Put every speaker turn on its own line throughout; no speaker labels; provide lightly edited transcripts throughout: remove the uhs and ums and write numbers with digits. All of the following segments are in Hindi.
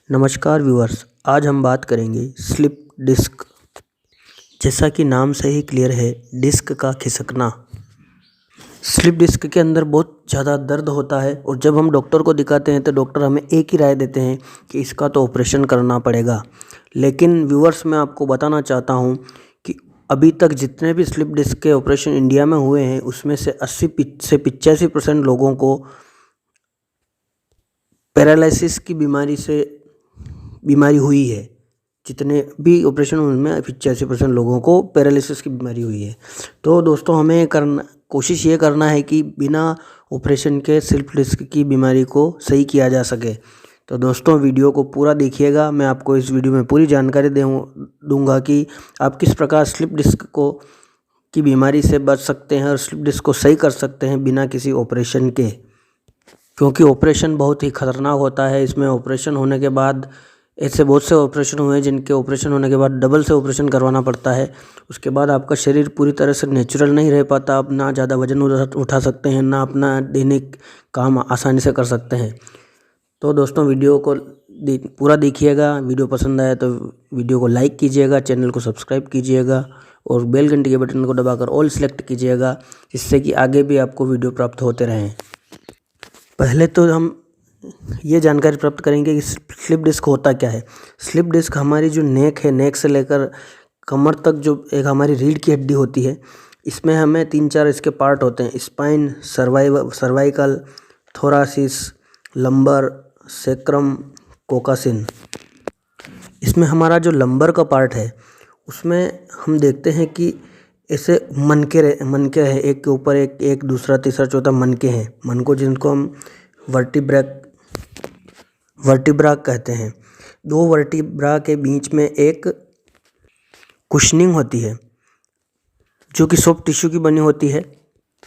नमस्कार व्यूअर्स, आज हम बात करेंगे स्लिप डिस्क। जैसा कि नाम से ही क्लियर है, डिस्क का खिसकना। स्लिप डिस्क के अंदर बहुत ज़्यादा दर्द होता है और जब हम डॉक्टर को दिखाते हैं तो डॉक्टर हमें एक ही राय देते हैं कि इसका तो ऑपरेशन करना पड़ेगा। लेकिन व्यूअर्स, मैं आपको बताना चाहता हूँ कि अभी तक जितने भी स्लिप डिस्क के ऑपरेशन इंडिया में हुए हैं उसमें से 80 से 85% लोगों को पैरालिसिस की बीमारी हुई है। जितने भी ऑपरेशन उनमें 85% लोगों को पैरालिसिस की बीमारी हुई है। तो दोस्तों, हमें कोशिश ये करना है कि बिना ऑपरेशन के स्लिप डिस्क की बीमारी को सही किया जा सके। तो दोस्तों, वीडियो को पूरा देखिएगा। मैं आपको इस वीडियो में पूरी जानकारी दूंगा कि आप किस प्रकार स्लिप डिस्क की बीमारी से बच सकते हैं और स्लिप डिस्क को सही कर सकते हैं बिना किसी ऑपरेशन के। क्योंकि ऑपरेशन बहुत ही खतरनाक होता है। इसमें ऑपरेशन होने के बाद ऐसे बहुत से ऑपरेशन हुए हैं जिनके ऑपरेशन होने के बाद डबल से ऑपरेशन करवाना पड़ता है। उसके बाद आपका शरीर पूरी तरह से नेचुरल नहीं रह पाता। आप ना ज़्यादा वजन उठा सकते हैं, ना अपना दैनिक काम आसानी से कर सकते हैं। तो दोस्तों, वीडियो को पूरा देखिएगा। वीडियो पसंद आया तो वीडियो को लाइक कीजिएगा, चैनल को सब्सक्राइब कीजिएगा और बेल घंटी के बटन को दबाकर ऑल सेलेक्ट कीजिएगा, जिससे कि आगे भी आपको वीडियो प्राप्त होते रहें। पहले तो हम ये जानकारी प्राप्त करेंगे कि स्लिप डिस्क होता क्या है। स्लिप डिस्क हमारी जो नेक है, नेक से लेकर कमर तक जो एक हमारी रीढ़ की हड्डी होती है, इसमें हमें 3-4 इसके पार्ट होते हैं। Spine, cervical, thoracic, lumbar, sacrum, coccyx. इसमें हमारा जो लंबर का पार्ट है उसमें हम देखते हैं कि ऐसे मनके हैं, एक के ऊपर एक दूसरा तीसरा चौथा मनके हैं। मनकों जिनको हम वर्टिब्रा कहते हैं। 2 वर्टिब्रा के बीच में एक कुशनिंग होती है जो कि सॉफ्ट टिश्यू की बनी होती है।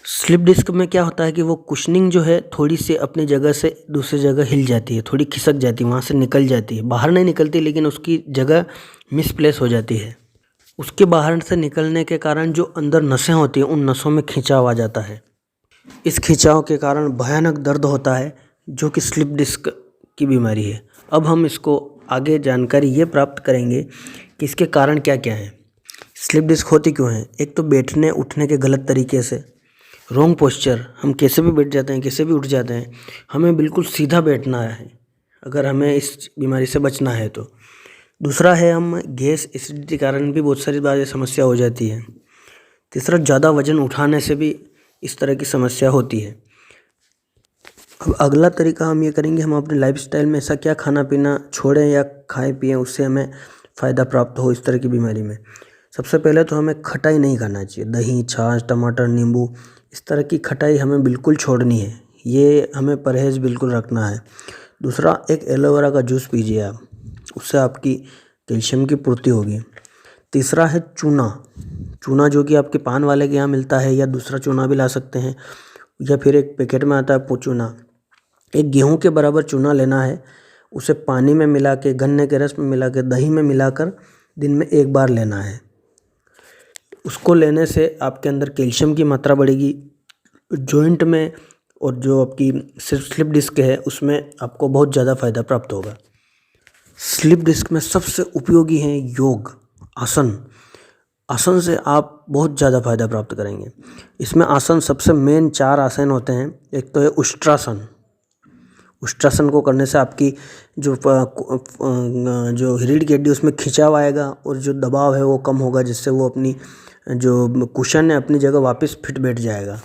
स्लिप डिस्क में क्या होता है कि वो कुशनिंग जो है थोड़ी सी अपनी जगह से दूसरी जगह हिल जाती है, थोड़ी खिसक जाती है, वहाँ से निकल जाती है। बाहर नहीं निकलती, लेकिन उसकी जगह मिसप्लेस हो जाती है। उसके बाहर से निकलने के कारण जो अंदर नसें होती हैं, उन नसों में खिंचाव आ जाता है। इस खिंचाव के कारण भयानक दर्द होता है, जो कि स्लिप डिस्क की बीमारी है। अब हम इसको आगे जानकारी ये प्राप्त करेंगे कि इसके कारण क्या क्या हैं, स्लिप डिस्क होती क्यों है। एक तो बैठने उठने के गलत तरीके से, रॉन्ग पोस्चर। हम कैसे भी बैठ जाते हैं, कैसे भी उठ जाते हैं। हमें बिल्कुल सीधा बैठना है अगर हमें इस बीमारी से बचना है तो। दूसरा है, हम गैस एसिडिटी के कारण भी बहुत सारी बार समस्या हो जाती है। तीसरा, ज़्यादा वजन उठाने से भी इस तरह की समस्या होती है। अब अगला तरीका हम ये करेंगे, हम अपने लाइफस्टाइल में ऐसा क्या खाना पीना छोड़ें या खाएं पिएं उससे हमें फ़ायदा प्राप्त हो इस तरह की बीमारी में। सबसे पहले तो हमें खटाई नहीं खाना चाहिए। दही, छाछ, टमाटर, नींबू, इस तरह की खटाई हमें बिल्कुल छोड़नी है। ये हमें परहेज़ बिल्कुल रखना है। दूसरा, एक एलोवेरा का जूस पीजिए आप, उससे आपकी कैल्शियम की पूर्ति होगी। तीसरा है चूना जो कि आपके पान वाले के यहाँ मिलता है, या दूसरा चूना भी ला सकते हैं, या फिर एक पैकेट में आता है चूना। एक गेहूं के बराबर चूना लेना है, उसे पानी में मिला के, गन्ने के रस में मिला के, दही में मिलाकर दिन में 1 बार लेना है। उसको लेने से आपके अंदर कैल्शियम की मात्रा बढ़ेगी, जॉइंट में, और जो आपकी स्लिप डिस्क है उसमें आपको बहुत ज़्यादा फायदा प्राप्त होगा। स्लिप डिस्क में सबसे उपयोगी है योग, आसन से आप बहुत ज़्यादा फायदा प्राप्त करेंगे। इसमें आसन सबसे मेन 4 आसन होते हैं। एक तो है उष्ट्रासन को करने से आपकी जो रीढ़ की हड्डी उसमें खिंचाव आएगा और जो दबाव है वो कम होगा, जिससे वो अपनी जो कुशन है अपनी जगह वापस फिट बैठ जाएगा।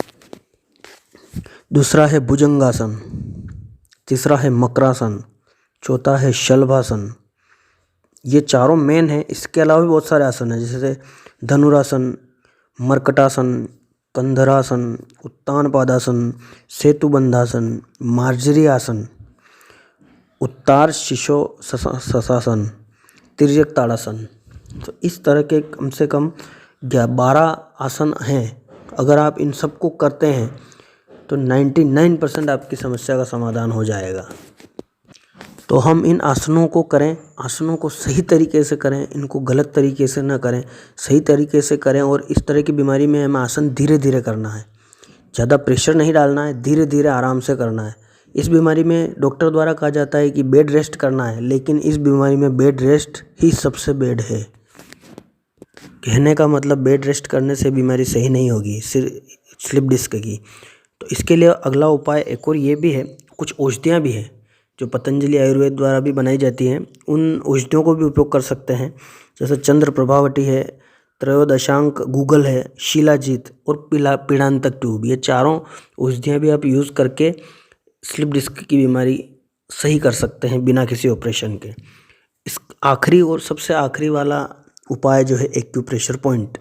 दूसरा है भुजंगासन, तीसरा है मकरासन, चौथा है शलभासन। ये चारों मेन हैं। इसके अलावा भी बहुत सारे आसन हैं, जैसे धनुरासन, मर्कटासन, कंधरासन, उत्तान पादासन, सेतुबंधासन, मार्जरी आसन, उत्तार शीर्षासन, तिर्यक ताड़ासन। तो इस तरह के कम से कम 12 आसन हैं। अगर आप इन सबको करते हैं तो 99% आपकी समस्या का समाधान हो जाएगा। तो हम इन आसनों को करें, आसनों को सही तरीके से करें, इनको गलत तरीके से ना करें, सही तरीके से करें। और इस तरह की बीमारी में हमें आसन धीरे धीरे करना है, ज़्यादा प्रेशर नहीं डालना है, धीरे धीरे आराम से करना है। इस बीमारी में डॉक्टर द्वारा कहा जाता है कि बेड रेस्ट करना है, लेकिन इस बीमारी में बेड रेस्ट ही सबसे बेड है। कहने का मतलब बेड रेस्ट करने से बीमारी सही नहीं होगी, सिर्फ स्लिप डिस्क की। तो इसके लिए अगला उपाय एक और ये भी है, कुछ औषधियाँ भी हैं जो पतंजलि आयुर्वेद द्वारा भी बनाई जाती हैं। उन औषधियों को भी उपयोग कर सकते हैं, जैसे चंद्र प्रभावटी है, त्रयोदशांक गूगल है, शिलाजीत और पीड़ांतक ट्यूब। ये चारों औषधियाँ भी आप यूज़ करके स्लिप डिस्क की बीमारी सही कर सकते हैं बिना किसी ऑपरेशन के। इस आखिरी और सबसे आखिरी वाला उपाय जो है एक्यूप्रेशर पॉइंट।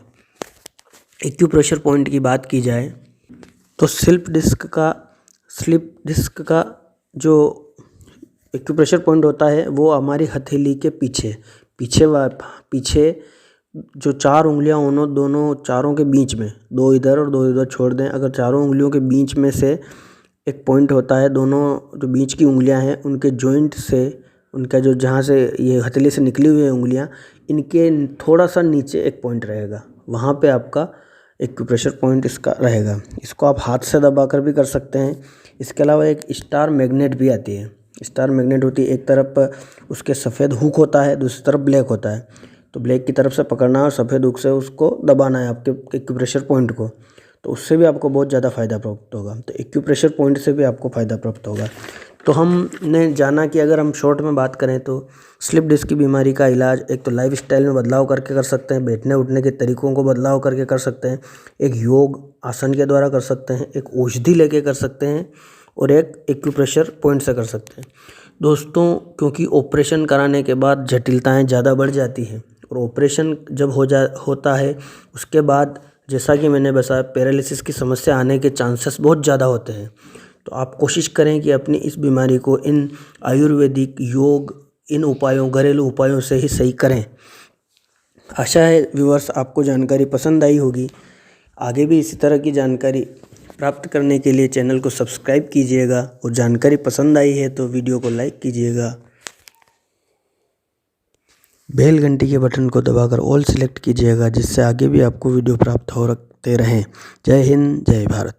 एक्यूप्रेशर पॉइंट की बात की जाए तो स्लिप डिस्क का जो एक्यूप्रेशर पॉइंट होता है वो हमारी हथेली के पीछे जो 4 उंगलियां उन्होंने दोनों चारों के बीच में, 2 इधर और 2 इधर छोड़ दें, अगर चारों उंगलियों के बीच में से एक पॉइंट होता है, दोनों जो बीच की उंगलियां हैं उनके जॉइंट से, उनका जो जहाँ से ये हथेली से निकली हुई है उंगलियां, इनके थोड़ा सा नीचे एक पॉइंट रहेगा, वहाँ पे आपका एक्यूप्रेशर पॉइंट इसका रहेगा। इसको आप हाथ से दबाकर भी कर सकते हैं। इसके अलावा एक स्टार मैग्नेट भी आती है। स्टार मैग्नेट होती है, एक तरफ उसके सफ़ेद हुक होता है, दूसरी तरफ ब्लैक होता है। तो ब्लैक की तरफ से पकड़ना है और सफ़ेद हुक से उसको दबाना है आपके एक्यूप्रेशर पॉइंट को, तो उससे भी आपको बहुत ज़्यादा फ़ायदा प्राप्त होगा। तो एक्यूप्रेशर पॉइंट से भी आपको फ़ायदा प्राप्त होगा। तो हमने जाना कि अगर हम शॉर्ट में बात करें तो स्लिप डिस्क की बीमारी का इलाज एक तो लाइफस्टाइल में बदलाव करके कर सकते हैं, बैठने उठने के तरीक़ों को बदलाव करके कर सकते हैं, एक योग आसन के द्वारा कर सकते हैं, एक औषधि लेके कर सकते हैं, और एक एक्यूप्रेशर पॉइंट से कर सकते हैं। दोस्तों, क्योंकि ऑपरेशन कराने के बाद जटिलताएँ ज़्यादा बढ़ जाती हैं, और ऑपरेशन जब होता है उसके बाद जैसा कि मैंने बताया पैरालिसिस की समस्या आने के चांसेस बहुत ज़्यादा होते हैं। तो आप कोशिश करें कि अपनी इस बीमारी को इन आयुर्वेदिक योग, इन उपायों, घरेलू उपायों से ही सही करें। आशा है व्यूअर्स आपको जानकारी पसंद आई होगी। आगे भी इसी तरह की जानकारी प्राप्त करने के लिए चैनल को सब्सक्राइब कीजिएगा, और जानकारी पसंद आई है तो वीडियो को लाइक कीजिएगा। बेल घंटी के बटन को दबाकर ऑल सेलेक्ट कीजिएगा, जिससे आगे भी आपको वीडियो प्राप्त होते रहें। जय हिंद, जय भारत।